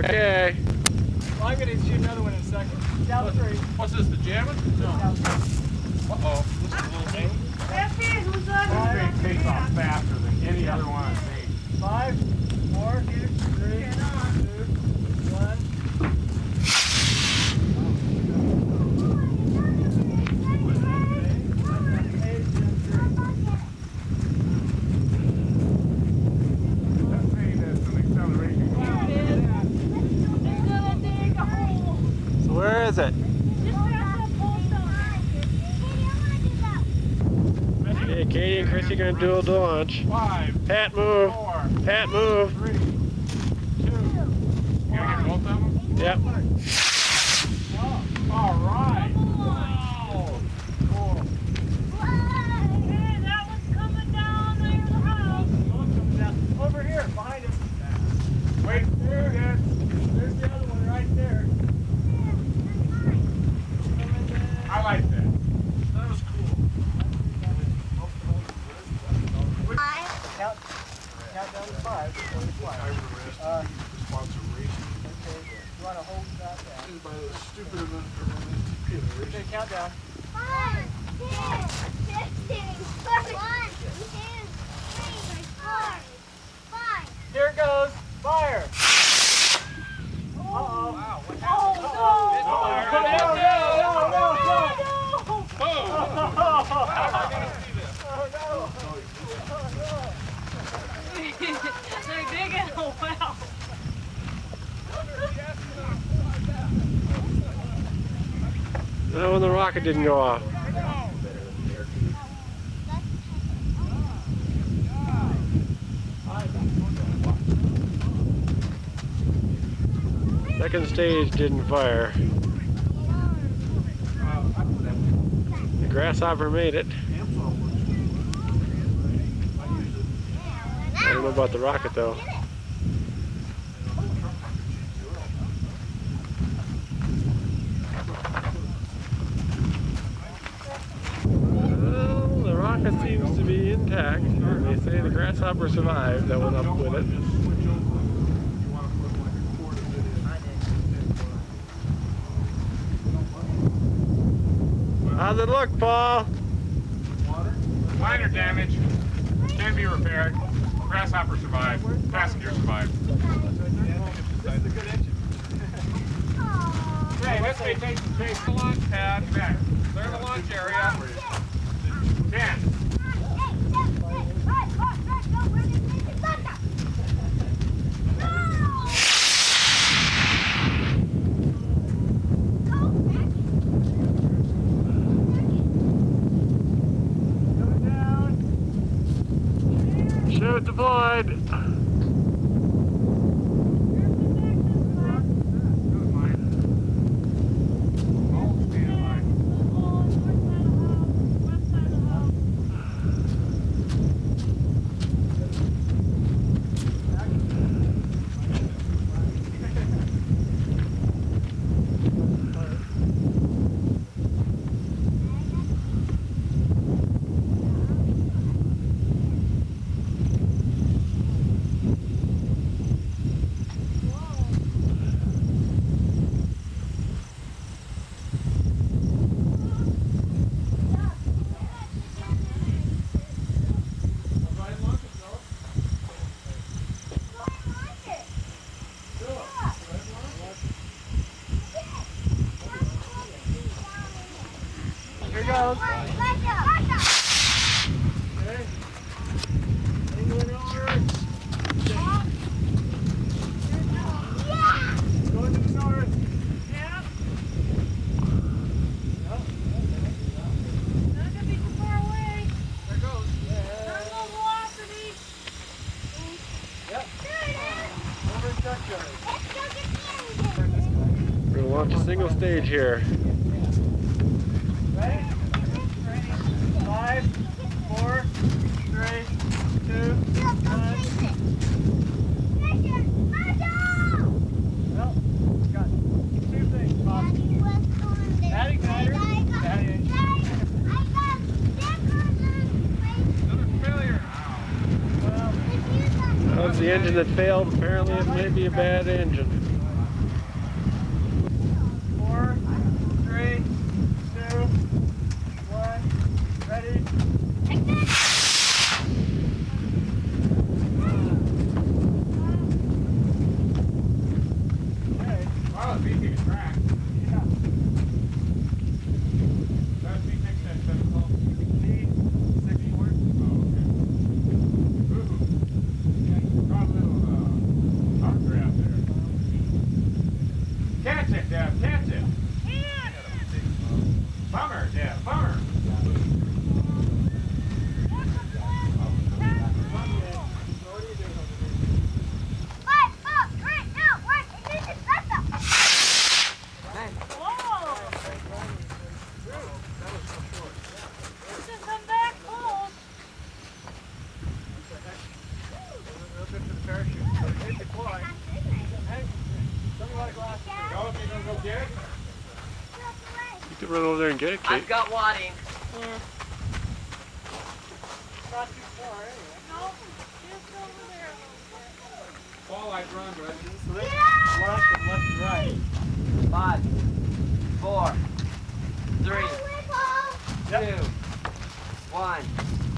Okay. Well, I'm going to shoot another one in a second. Down 3. What's this, the jamming? No. Uh-oh. This is a little thing. Who's on? This thing takes off faster than any other one I've seen. 5, 4, 3, 2, 1. Where is it? Okay, Katie and Chrissy are going to do a launch. 5, Pat, move. 4, Pat, move. 3, 2. You gonna get both of them? Yep. All right. Wow. Cool. That one's coming down there the house. Over here, behind him. Wait, there it is. There's the other one right there. I like that. That was cool. Count down to 5. Okay, you want to hold that down? Okay, count down. 1, 2, 3, 4, 5. Here it goes. Fire. Uh-oh. Wow, what Oh, happened? Put it down. No. Oh! How am I going to see this? Oh, no. They're digging a well. No, when the rocket didn't go off. Second stage didn't fire. The grasshopper made it. I don't know about the rocket though. Well, the rocket seems to be intact. They say the grasshopper survived that went up with it. How's it look, Paul? Minor damage. Can be repaired. Grasshopper survived. Passenger survived. This is a good engine. Okay, let's say take the launch pad. Back. Clear the launch area. 10. Chute deployed. Here goes. Okay. England onward. Going to the north. Yeah. Yep. Not gonna be too far away. There it goes. Terminal velocity. Yep. Over in junkyard. We're going to launch a single stage here. Ready? 5, 4, 3, 2, 1. Well, got 2 things, Bob. That igniter, that engine. Another failure. Well, That was the engine that failed. Apparently it may be a bad engine. Oh, it's easy to track. That's me fixing that 7 o'clock. Catch it, Deb, catch it. Bummer, Deb, bummer. 5, 4, 3, 2, 1, ignition, let's go! Just come back full. Go if you're going to go get it. You can run over there and get it, Kate. I've got wadding. Not too far anyway. No, just over there. Fall I'd run, but So this left and left and right. 5, 4, 3, Yep. 2, 1.